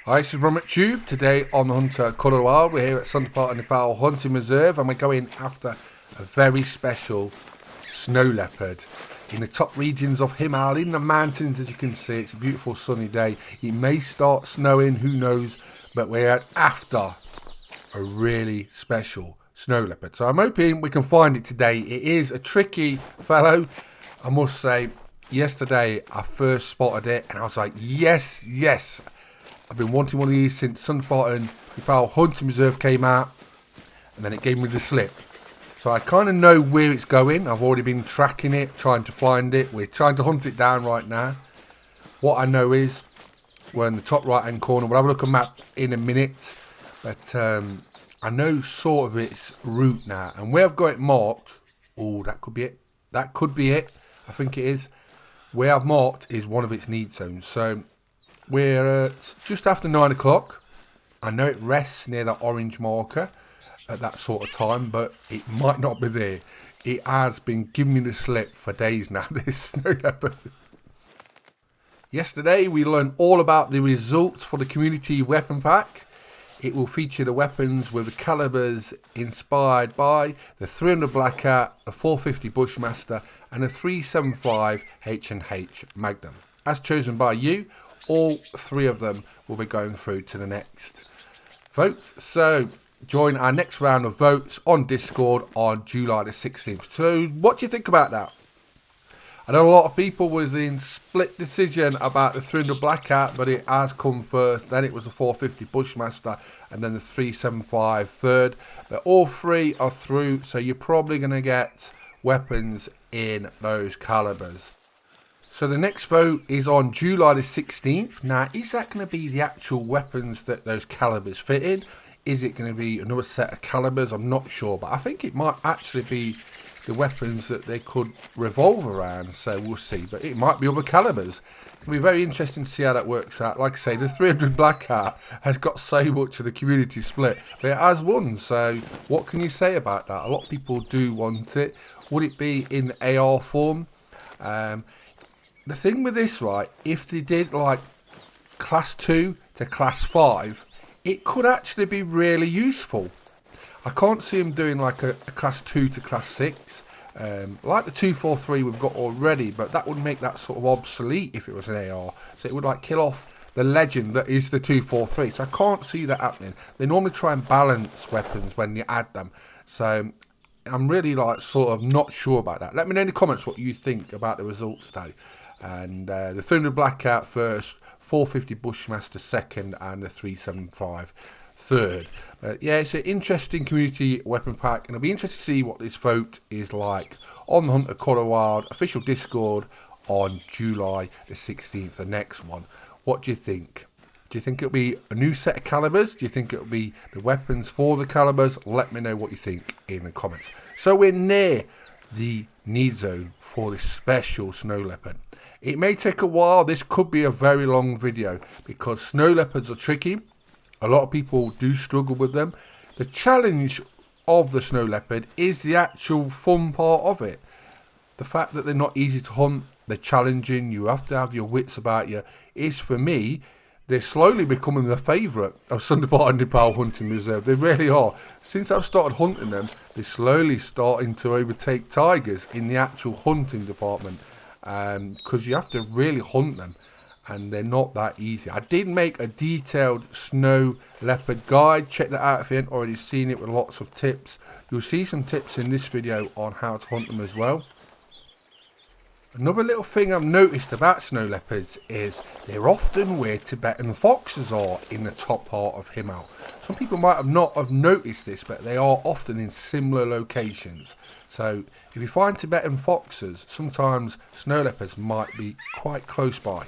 Hi, this is Robert Tube. Today on the Hunter Colour Wild, we're here at Sundarpatan Nepal Hunting Reserve and we're going after a very special snow leopard in the top regions of Himalaya, in the mountains. As you can see, it's a beautiful sunny day. It may start snowing, who knows, but we're after a really special snow leopard. So I'm hoping we can find it today. It is a tricky fellow, I must say. Yesterday I first spotted it and I was like, yes. I've been wanting one of these since Sundarpatan Nepal Hunting Reserve came out, and then it gave me the slip. So I kind of know where it's going. I've already been tracking it, trying to find it. We're trying to hunt it down right now. What I know is we're in the top right hand corner. We'll have a look at a map in a minute, but I know sort of its route now. And where I've got it marked, oh, that could be it. That could be it. I think it is. Where I've marked is one of its need zones. So we're just after 9 o'clock. I know it rests near that orange marker at that sort of time, but it might not be there. It has been giving me the slip for days now, this snow leopard. Yesterday we learned all about the results for the community weapon pack. It will feature the weapons with the calibers inspired by the 300 Black Hat, the 450 Bushmaster and the 375 H&H Magnum. As chosen by you, all three of them will be going through to the next vote. So join our next round of votes on Discord on July the 16th. So what do you think about that? I know a lot of people was in split decision about the 300 Black Hat, but it has come first. Then it was the 450 Bushmaster and then the 375 third. But all three are through, so you're probably going to get weapons in those calibers. So the next vote is on July the 16th. Now, is that going to be the actual weapons that those calibers fit in? Is it going to be another set of calibers? I'm not sure, but I think it might actually be the weapons that they could revolve around. So we'll see, but it might be other calibers. It's going to be very interesting to see how that works out. Like I say, the 300 Black Hat has got so much of the community split, but it has won. So what can you say about that? A lot of people do want it. Would it be in AR form? The thing with this, right, if they did like class 2 to class 5, it could actually be really useful. I can't see them doing like a class 2 to class 6, like the 243 we've got already, but that would make that sort of obsolete if it was an AR. So it would like kill off the legend that is the 243. So I can't see that happening. They normally try and balance weapons when you add them. So I'm really like sort of not sure about that. Let me know in the comments what you think about the results though. And the 300 Black Hat first, 450 Bushmaster second, and the 375 third. Yeah, it's an interesting community weapon pack, and it'll be interesting to see what this vote is like on the Hunter Colour Wild official Discord on July the 16th, the next one. What do you think? Do you think it'll be a new set of calibers? Do you think it'll be the weapons for the calibers? Let me know what you think in the comments. So we're near the need zone for this special snow leopard. It may take a while. This could be a very long video because snow leopards are tricky. A lot of people do struggle with them. The challenge of the snow leopard is the actual fun part of it. The fact that they're not easy to hunt, they're challenging, you have to have your wits about you, is for me, they're slowly becoming the favourite of Sundarpatan Nepal Hunting Reserve. They really are. Since I've started hunting them, they're slowly starting to overtake tigers in the actual hunting department. Because you have to really hunt them, and they're not that easy. I did make a detailed snow leopard guide. Check that out if you haven't already seen it, with lots of tips. You'll see some tips in this video on how to hunt them as well. Another little thing I've noticed about snow leopards is they're often where Tibetan foxes are in the top part of Himal. Some people might not have noticed this, but they are often in similar locations. So if you find Tibetan foxes, sometimes snow leopards might be quite close by.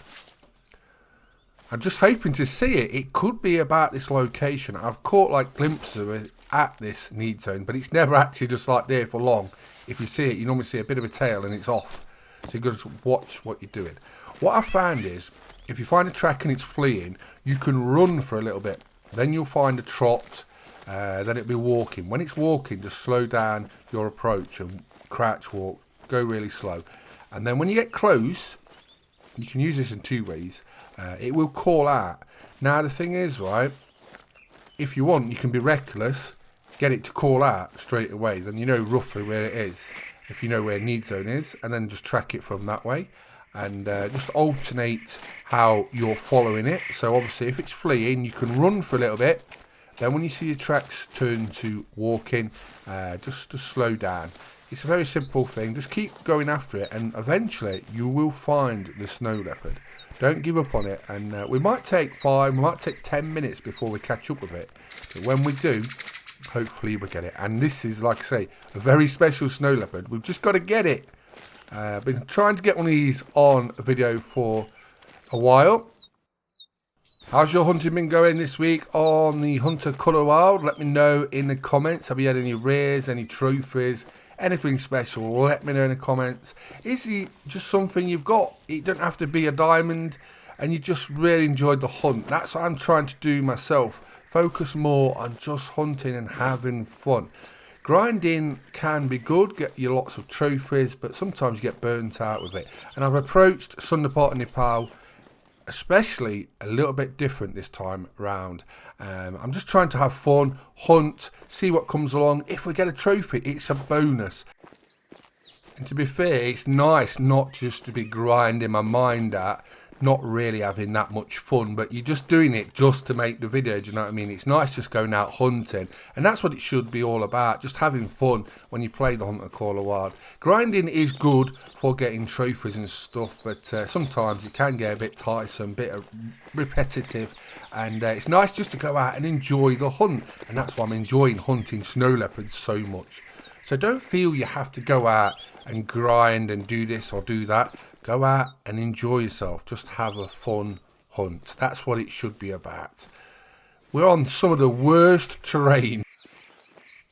I'm just hoping to see it. It could be about this location. I've caught like glimpses of it at this need zone, but it's never actually just like there for long. If you see it, you normally see a bit of a tail and it's off. So you've got to watch what you're doing. What I found is, if you find a track and it's fleeing, you can run for a little bit. Then you'll find a trot, then it'll be walking. When it's walking, just slow down your approach and crouch walk, go really slow. And then when you get close, you can use this in two ways. It will call out. Now the thing is, right, if you want, you can be reckless, get it to call out straight away, then you know roughly where it is, if you know where need zone is, and then just track it from that way, and just alternate how you're following it. So obviously if it's fleeing, you can run for a little bit, then when you see your tracks turn to walking, just to slow down. It's a very simple thing, just keep going after it, and eventually you will find the snow leopard. Don't give up on it, and we might take 10 minutes before we catch up with it, but when we do, hopefully we'll get it. And this is, like I say, a very special snow leopard. We've just got to get it. I've been trying to get one of these on a video for a while. How's your hunting been going this week on the Hunter Colour Wild? Let me know in the comments. Have you had any rares, any trophies, anything special? Let me know in the comments. Is it just something you've got? It doesn't have to be a diamond, and you just really enjoyed the hunt. That's what I'm trying to do myself. Focus more on just hunting and having fun. Grinding can be good, get you lots of trophies, but sometimes you get burnt out with it. And I've approached Sundarpatan Nepal especially a little bit different this time round. I'm just trying to have fun, hunt, see what comes along. If we get a trophy, it's a bonus. And to be fair, it's nice not just to be grinding my mind out, not really having that much fun, but you're just doing it just to make the video, do you know what I mean? It's nice just going out hunting, and that's what it should be all about, just having fun when you play the Hunter Colour Wild. Grinding is good for getting trophies and stuff, but sometimes it can get a bit tiresome, a bit repetitive, and it's nice just to go out and enjoy the hunt, and that's why I'm enjoying hunting snow leopards so much. So don't feel you have to go out and grind and do this or do that. Go out and enjoy yourself. Just have a fun hunt. That's what it should be about. We're on some of the worst terrain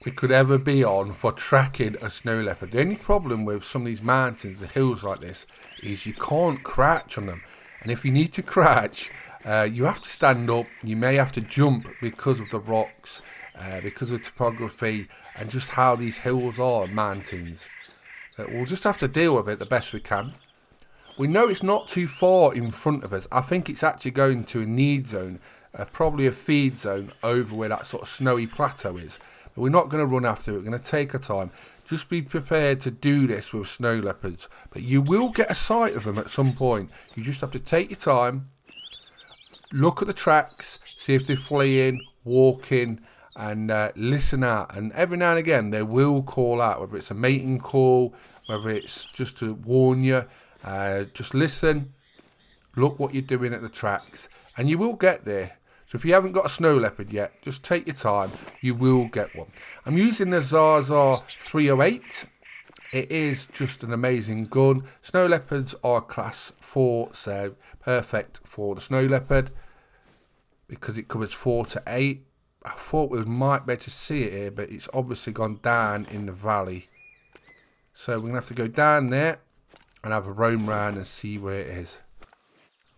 we could ever be on for tracking a snow leopard. The only problem with some of these mountains, the hills like this, is you can't crouch on them. And if you need to crouch, you have to stand up. You may have to jump because of the rocks, because of the topography, and just how these hills are, mountains. We'll just have to deal with it the best we can. We know it's not too far in front of us. I think it's actually going to a need zone, probably a feed zone over where that sort of snowy plateau is. But we're not going to run after it. We're going to take our time. Just be prepared to do this with snow leopards. But you will get a sight of them at some point. You just have to take your time, look at the tracks, see if they're fleeing, walking, and listen out. And every now and again, they will call out, whether it's a mating call, whether it's just to warn you. Just listen, look what you're doing at the tracks, and you will get there. So if you haven't got a snow leopard yet, just take your time, you will get one. I'm using the Zaza 308. It is just an amazing gun. Snow leopards are class 4, so perfect for the snow leopard because it covers 4 to 8. I thought we might be able to see it here, but it's obviously gone down in the valley. So we're going to have to go down there and have a roam round and see where it is.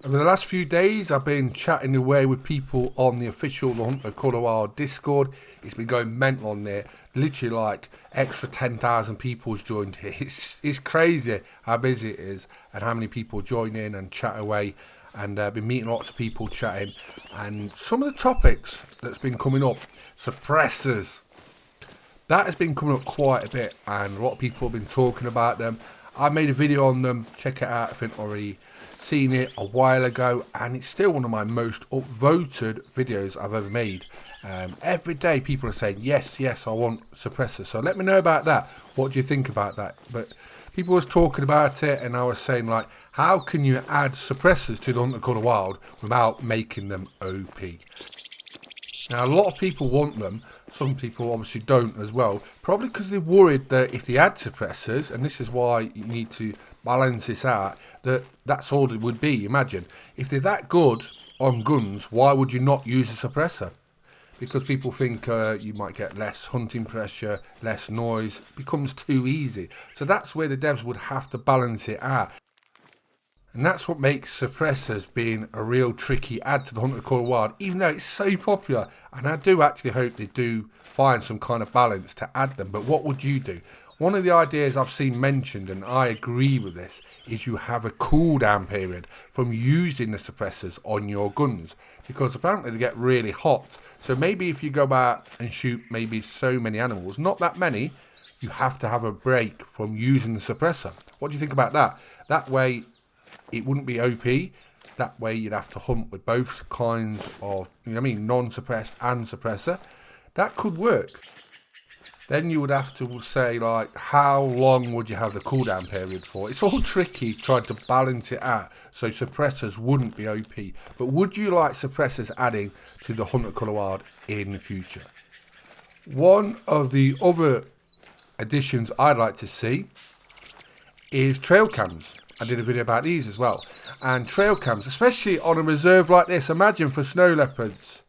Over the last few days, I've been chatting away with people on the official The Hunter Colour Wild Discord. It's been going mental on there. Literally like extra 10,000 people's joined here. It's crazy how busy it is and how many people join in and chat away. And I've been meeting lots of people chatting. And some of the topics that's been coming up, suppressors. That has been coming up quite a bit, and a lot of people have been talking about them. I made a video on them, check it out if you've already seen it a while ago, and it's still one of my most upvoted videos I've ever made. Every day people are saying, yes, I want suppressors. So let me know about that. What do you think about that? But people was talking about it, and I was saying, like, how can you add suppressors to the Hunter Colour Wild without making them OP? Now, a lot of people want them. Some people obviously don't as well. Probably because they're worried that if they add suppressors, and this is why you need to balance this out, that's all it would be. Imagine, if they're that good on guns, why would you not use a suppressor? Because people think you might get less hunting pressure, less noise. It becomes too easy. So that's where the devs would have to balance it out. And that's what makes suppressors being a real tricky add to the Hunter Colour Wild, even though it's so popular. And I do actually hope they do find some kind of balance to add them. But what would you do? One of the ideas I've seen mentioned, and I agree with this, is you have a cooldown period from using the suppressors on your guns, because apparently they get really hot. So maybe if you go out and shoot maybe so many animals, not that many, you have to have a break from using the suppressor. What do you think about that? That way it wouldn't be OP. That way you'd have to hunt with both kinds of, you know what I mean, non-suppressed and suppressor. That could work. Then you would have to say, like, how long would you have the cooldown period for? It's all tricky trying to balance it out so suppressors wouldn't be OP. But would you like suppressors adding to the Hunter Colour Wild in the future? One of the other additions I'd like to see is trail cams. I did a video about these as well. And trail cams, especially on a reserve like this, imagine for snow leopards.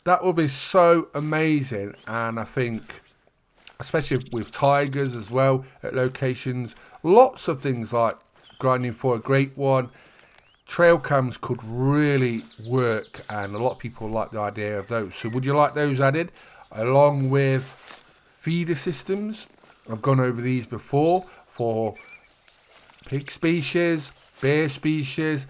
That would be so amazing. And I think, especially with tigers as well at locations, lots of things like grinding for a great one, trail cams could really work, and a lot of people like the idea of those. So would you like those added along with feeder systems? I've gone over these before for pig species, bear species.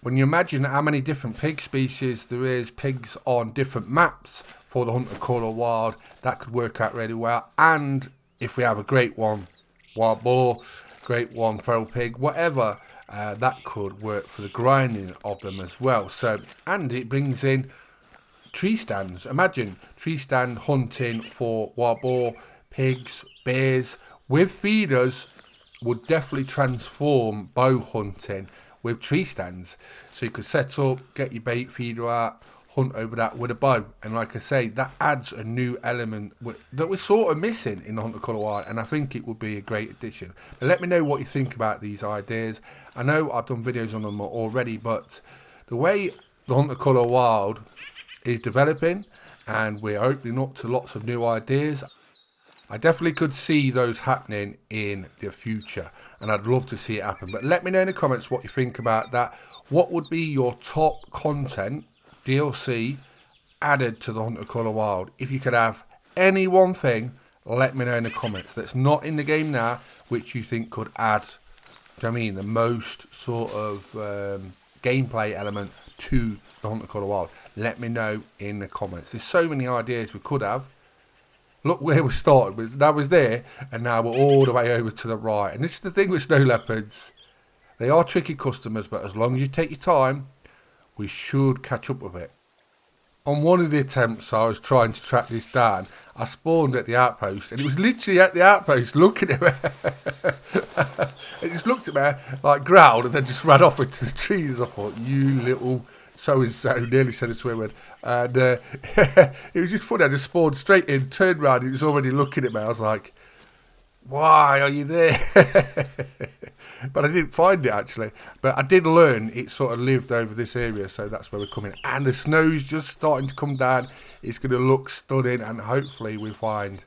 When you imagine how many different pig species there is, pigs on different maps for the Hunter Colour Wild, that could work out really well. And if we have a great one, wild boar, great one, feral pig, whatever, that could work for the grinding of them as well. So, and it brings in tree stands. Imagine tree stand hunting for wild boar, pigs, bears with feeders would definitely transform bow hunting with tree stands. So you could set up, get your bait feeder out, hunt over that with a bow. And like I say, that adds a new element that we're sort of missing in the Hunter Colour Wild, and I think it would be a great addition. But let me know what you think about these ideas. I know I've done videos on them already, but the way the Hunter Colour Wild is developing and we're opening up to lots of new ideas, I definitely could see those happening in the future, and I'd love to see it happen. But let me know in the comments what you think about that. What would be your top content DLC added to the Hunter Colour Wild? If you could have any one thing, let me know in the comments that's not in the game now, which you think could add, do you know what I mean, the most sort of gameplay element to the Hunter Colour Wild. Let me know in the comments. There's so many ideas we could have. Look where we started. That was there, and now we're all the way over to the right. And this is the thing with snow leopards. They are tricky customers, but as long as you take your time, we should catch up with it. On one of the attempts I was trying to track this down, I spawned at the outpost, and it was literally at the outpost looking at me. It just looked at me, like growled, and then just ran off into the trees. I thought, you little so-and-so, nearly said a swear word. And it was just funny. I just spawned straight in, turned around, it was already looking at me. I was like, why are you there? But I didn't find it, actually. But I did learn it sort of lived over this area, so that's where we're coming. And the snow's just starting to come down. It's going to look stunning, and hopefully we find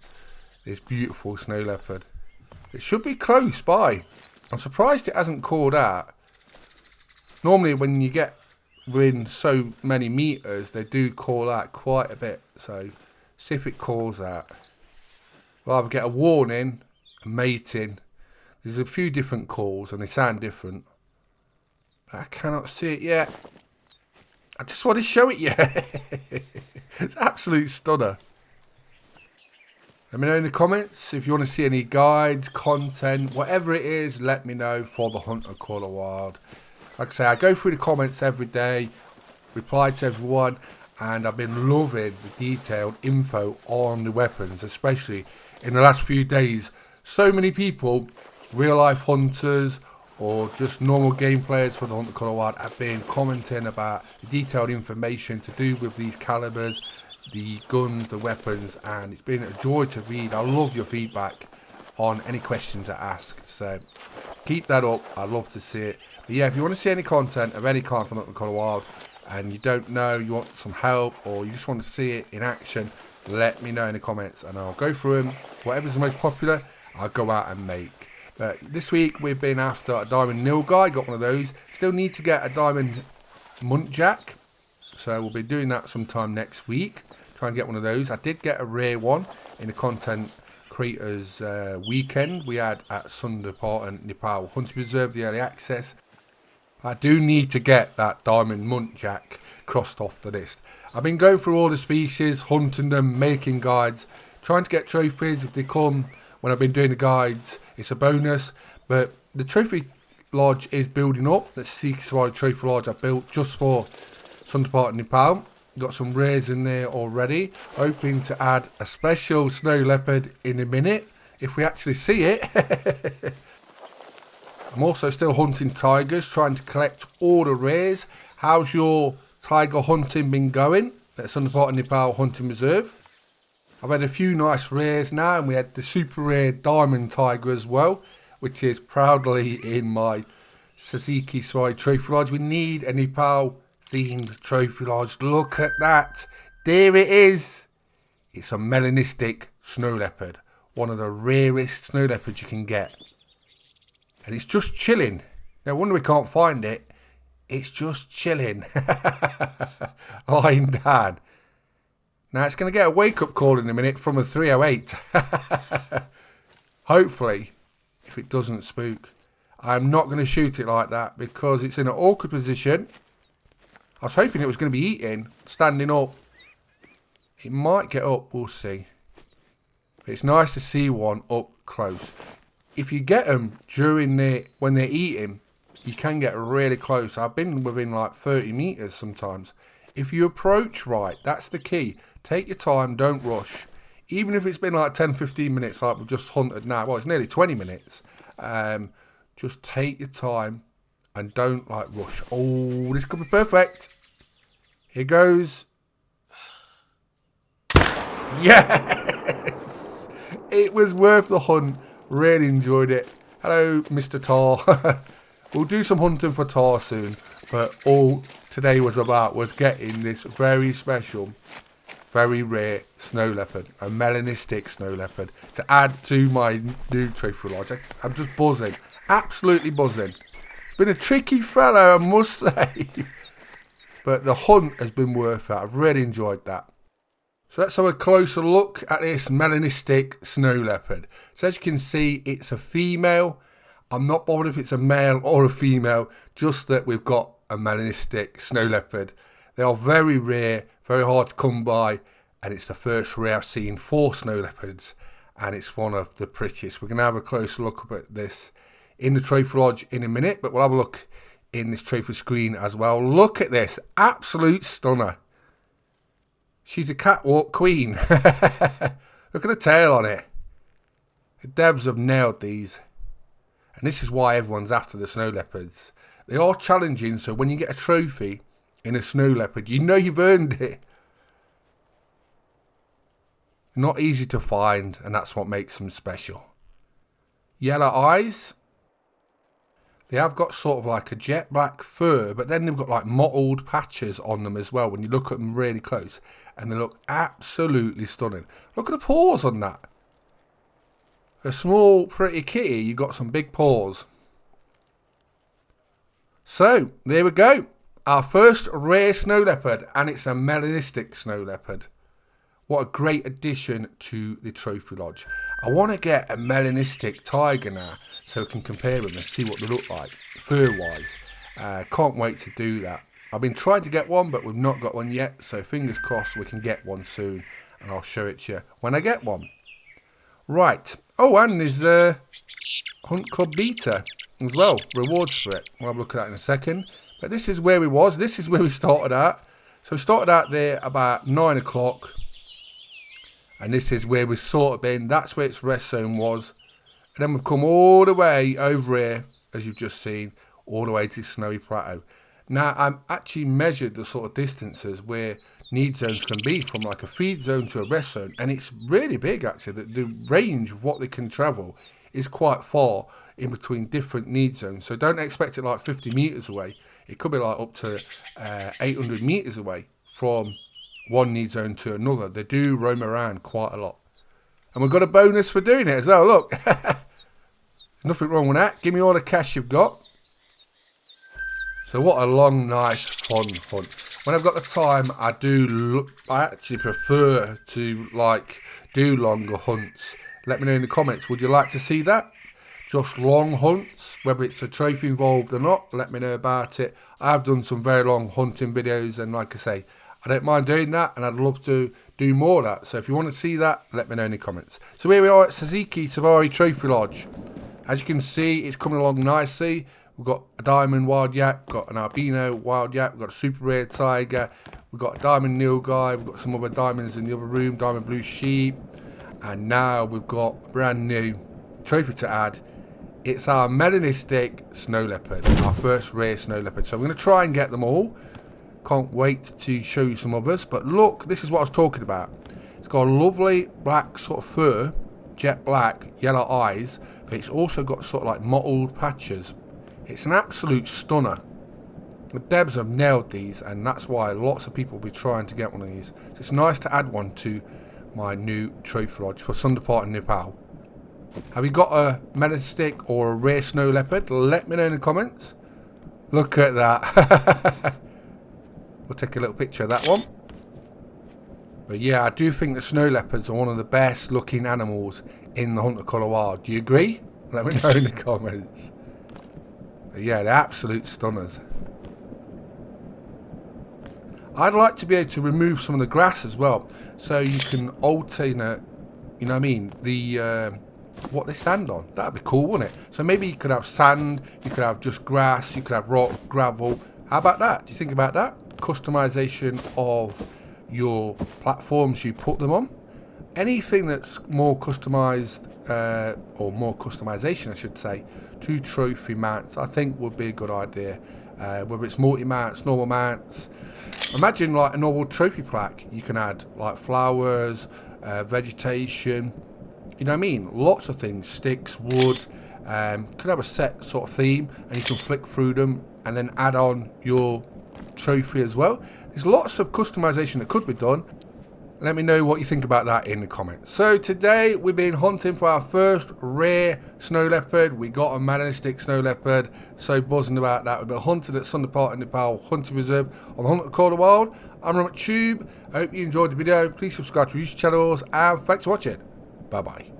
this beautiful snow leopard. It should be close by. I'm surprised it hasn't called out. Normally when you get within so many meters, they do call out quite a bit. So see if it calls out. We'll either get a warning, a mating. There's a few different calls and they sound different. I cannot see it yet. I just want to show it yet. It's absolute stunner. Let me know in the comments if you want to see any guides, content, whatever it is. Let me know for the Hunter Colour Wild. Like I say, I go through the comments every day, reply to everyone, and I've been loving the detailed info on the weapons, especially in the last few days. So many people, real life hunters or just normal game players for the Hunter Colour Wild, have been commenting about the detailed information to do with these calibers, the guns, the weapons, and it's been a joy to read. I love your feedback on any questions I ask, so keep that up. I'd love to see it. But yeah, if you want to see any content of any kind from the Hunter Colour Wild and you don't know, you want some help, or you just want to see it in action, let me know in the comments and I'll go through them. Whatever's the most popular, I'll go out and make. But this week we've been after a diamond nil guy, got one of those. Still need to get a diamond muntjac, so we'll be doing that sometime next week. Try and get one of those. I did get a rare one in the content creators weekend we had at Sundarpatan Nepal Hunting Reserve, the early access. I do need to get that diamond muntjac crossed off the list. I've been going through all the species, hunting them, making guides, trying to get trophies. If they come when I've been doing the guides, it's a bonus. But the trophy lodge is building up. That's the Seeker Trophy Lodge I built just for Sundarpatan Nepal. Got some rares in there already. Hoping to add a special snow leopard in a minute, if we actually see it. I'm also still hunting tigers, trying to collect all the rares. How's your tiger hunting been going at Sundarpatan Nepal Hunting Reserve? I've had a few nice rares now, and we had the super rare diamond tiger as well, which is proudly in my Suzuki Swai Trophy Lodge. We need a Nepal themed trophy lodge. Look at that. There it is. It's a melanistic snow leopard. One of the rarest snow leopards you can get. And it's just chilling. No wonder we can't find it. It's just chilling. Lying down. Now it's going to get a wake-up call in a minute from a 308. Hopefully, if it doesn't spook. I'm not going to shoot it like that because it's in an awkward position. I was hoping it was going to be eating, standing up. It might get up, we'll see. But it's nice to see one up close. If you get them when they're eating, you can get really close. I've been within like 30 meters sometimes. If you approach right, that's the key. Take your time, don't rush. Even if it's been like 10-15 minutes like we've just hunted now. Well, it's nearly 20 minutes. Just take your time and don't like rush. Oh, this could be perfect. Here goes. Yes! It was worth the hunt. Really enjoyed it. Hello, Mr. Tar. We'll do some hunting for tar soon, but all today was about was getting this very special, very rare snow leopard, a melanistic snow leopard, to add to my new trophy lodge. I'm just buzzing, absolutely buzzing. It's been a tricky fellow, I must say, but the hunt has been worth it. I've really enjoyed that. So let's have a closer look at this melanistic snow leopard. So as you can see, it's a female. I'm not bothered if it's a male or a female, just that we've got a melanistic snow leopard. They are very rare, very hard to come by, and it's the first rare I've seen for snow leopards, and it's one of the prettiest. We're going to have a closer look at this in the trophy lodge in a minute, but we'll have a look in this trophy screen as well. Look at this, absolute stunner. She's a catwalk queen. Look at the tail on it. The Debs have nailed these. And this is why everyone's after the snow leopards. They are challenging, so when you get a trophy in a snow leopard, you know you've earned it. Not easy to find, and that's what makes them special. Yellow eyes. They have got sort of like a jet black fur, but then they've got like mottled patches on them as well when you look at them really close. And they look absolutely stunning. Look at the paws on that. A small, pretty kitty, you got some big paws. So, there we go. Our first rare snow leopard, and it's a melanistic snow leopard. What a great addition to the trophy lodge. I want to get a melanistic tiger now, so we can compare them and see what they look like, fur-wise. Can't wait to do that. I've been trying to get one, but we've not got one yet, so fingers crossed we can get one soon, and I'll show it to you when I get one. Right. Oh, and there's a Hunt Club Beta as well. Rewards for it. We'll have a look at that in a second. But this is where we was. This is where we started at. So we started out there about 9 o'clock. And this is where we've sort of been. That's where its rest zone was. And then we've come all the way over here, as you've just seen, all the way to Snowy Plateau. Now, I've actually measured the sort of distances where need zones can be from like a feed zone to a rest zone, and it's really big actually. The range of what they can travel is quite far in between different need zones, so don't expect it like 50 meters away. It could be like up to 800 meters away from one need zone to another. They do roam around quite a lot, and we've got a bonus for doing it as well. Look. Nothing wrong with that. Give me all the cash you've got. So what a long, nice, fun hunt. When I've got the time, I actually prefer to like do longer hunts, Let me know in the comments. Would you like to see that? Just long hunts, whether it's a trophy involved or not, let me know about it. I've done some very long hunting videos, and like I say, I don't mind doing that, and I'd love to do more of that. So if you want to see that, let me know in the comments. So here we are at Suzuki Safari Trophy Lodge. As you can see, it's coming along nicely. We've got a diamond wild yak, got an albino wild yak, we've got a super rare tiger, we've got a diamond nilgai, we've got some other diamonds in the other room, diamond blue sheep, and now we've got a brand new trophy to add. It's our melanistic snow leopard, our first rare snow leopard. So I'm going to try and get them all. Can't wait to show you some others. But look, this is what I was talking about. It's got a lovely black sort of fur, jet black, yellow eyes, but it's also got sort of like mottled patches. It's an absolute stunner. The devs have nailed these, and that's why lots of people will be trying to get one of these. So it's nice to add one to my new trophy lodge for Sundarpatan Nepal. Have you got a melanistic or a rare snow leopard? Let me know in the comments. Look at that. We'll take a little picture of that one. But yeah, I do think the snow leopards are one of the best looking animals in the Hunter Colour Wild. Do you agree? Let me know in the comments. But yeah, they're absolute stunners. I'd like to be able to remove some of the grass as well, so you can alternate, you know what I mean, the what they stand on. That'd be cool, wouldn't it? So maybe you could have sand, you could have just grass, you could have rock, gravel. How about that? Do you think about that? Customization of your platforms you put them on. Anything that's more customized, or more customization, I should say, to trophy mounts, I think would be a good idea. Whether it's multi-mounts, normal mounts. Imagine like a normal trophy plaque. You can add like flowers, vegetation, you know what I mean? Lots of things, sticks, wood. Could have a set sort of theme, and you can flick through them and then add on your trophy as well. There's lots of customization that could be done. Let me know what you think about that in the comments. So today we've been hunting for our first rare snow leopard. We got a melanistic snow leopard. So buzzing about that. We've been hunting at Sundarpatan Nepal Hunting Reserve on the Hunter Colour Wild. I'm Tube. I hope you enjoyed the video. Please subscribe to our YouTube channels, and thanks for watching. Bye bye.